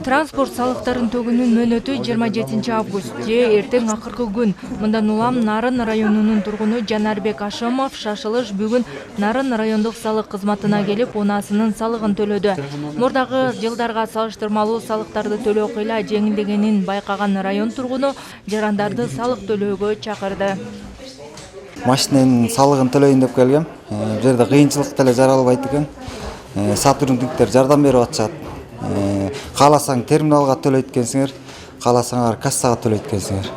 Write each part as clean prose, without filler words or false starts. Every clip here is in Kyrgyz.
Транспорт салыктарын төгүүнүн мөөнөтү 27 август же эртең акыркы күн. Мындан улам Нарын районунун тургуну Жанарбек Ашымов шашылыш бүгүн Нарын райондук салык кызматына келип, унаасынын салыгын төлөдү. Мурдагы жылдарга салыштырмалуу салыктарды төлөө кыйла жеңилдегенин байкаган район тургуну жарандарды салык төлөөгө чакырды. Машинанын салыгын төлөйүн деп келгем. Бул жерде кыйынчылык деле жаралбайт экен. Сотрудниктер жардам берип атышат. Кааласаң терминалга төлөйт экенсиңер, кааласаңар кассага төлөйт экенсиңер.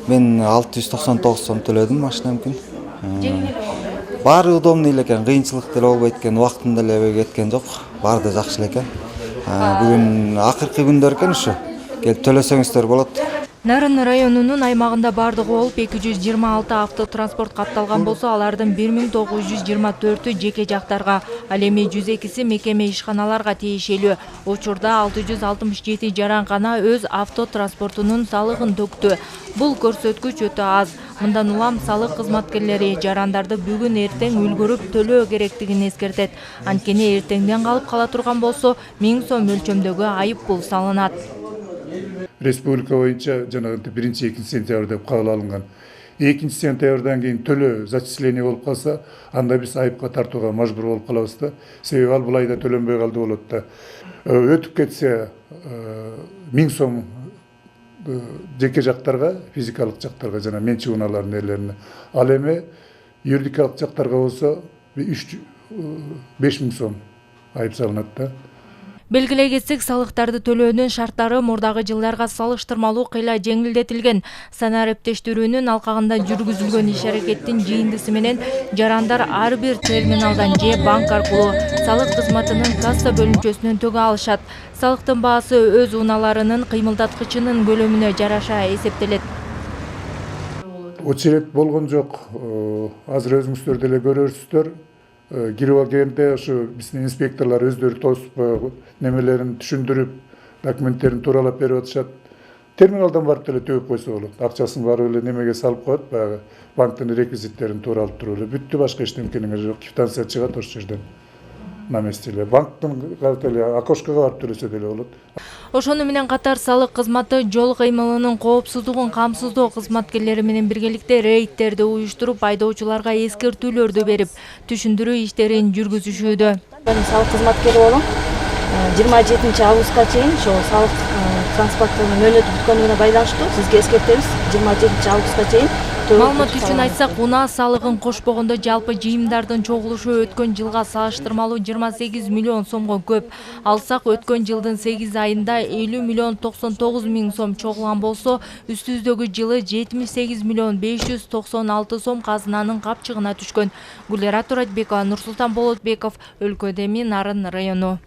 Мен 699 сом төлөдүм машинамдын. Баары удобный эле экен, кыйынчылык деле болбойт экен, убактында деле кеткен жок. Баары да жакшы эле экен. Бүгүн акыркы күндөр экен ушу. Келип төлөсөңүздөр болот. Нарын районунун аймагында бардыгы болуп 226 автотранспорт катталган болсо, алардын 1924-ü жеке жактарга, ал эми 102-си мекеме ишканаларга тиешелүү. Учурда 667 жаранкана өз автотранспортунун салыгын төктү. Бул көрсөткүч өтө аз. Мындан улам салык кызматкерлери жарандарды бүгүн эртең үлгүрүп төлөө керектигин эскертет. Анткени эртеңден калып кала турган болсо 1000 сом мөлчөмдөгү айып пул салынат. Республика боюнча жанагы 1-2 сентябрь деп кабыл алынган. 2 сентябрдан кийин төлөө зачисление болуп калса, анда биз айыпка тартууга мажбур болуп калабыз да. Себеби ал бул айда төлөнбөй калды болот да. Өтүп кетсе 1000 сом жеке жактарга, физикалык жактарга жана менчик унаалардын ээлерине. Ал эми юридикалык жактарга болсо 5000 сом айып салынат да. Белгилей кетсек, салыктарды төлөөнүн шарттары мурдагы жылдарга салыштырмалуу кыйла жеңилдетилген. Санариптештирүүнүн алкагында жүргүзүлгөн иш-аракеттин жыйындысы менен жарандар ар бир терминалдан же банк аркылуу салык кызматынын касса бөлүнчөсүнөн төгө алышат. Салыктын баасы өз унааларынын кыймылдаткычынын көлөмүнө жараша эсептелет. Очерет болгон жок. Азыр өзүңүздөр деле көрөрсүздөр. Кирип келгенде ушу биздин инспекторлор өздөрү тосуп немелерин түшүндүрүп, документтерин тууралап берип атышат. Терминалдан барып деле төгүп койсо болот. Акчасын барып эле немеге салып коет, баягы банктын реквизиттерин тууралап туруп эле бүттү, башка эчтемкенең жок. Квитанция чыгат ошол жерден. На месте эле банктын окошкого барып төлөсө деле болот. Ошону менен катар салык кызматы жол кыймылынын коопсуздугун камсыздоо кызматкерлери менен биргеликте рейдтерди уюштуруп, айдоочуларга эскертүүлөрдү берип, түшүндүрүү иштерин жүргүзүшүүдө. Мен салык кызматкери болом. 27 августка чейин ошо салык транспорттун мөөнөтү бүткөнүнө байланыштуу сизге эскертебиз. 27 августка чейин Маалымат үчүн айтсак, унаа салыгын кошпогондо жалпы жыйымдардын чогулушу өткөн жылга салыштырмалуу 28 миллион сомго көп. Алсак, өткөн жылдын 8 айында 50 миллион 99 миң сом чогулган болсо, үстүбүздөгү жылы 78 миллион 596 сом казынанын капчыгына түшкөн. Гүлера Туратбекова, Нурсултан Болотбеков, Өлкөдеми, Нарын району.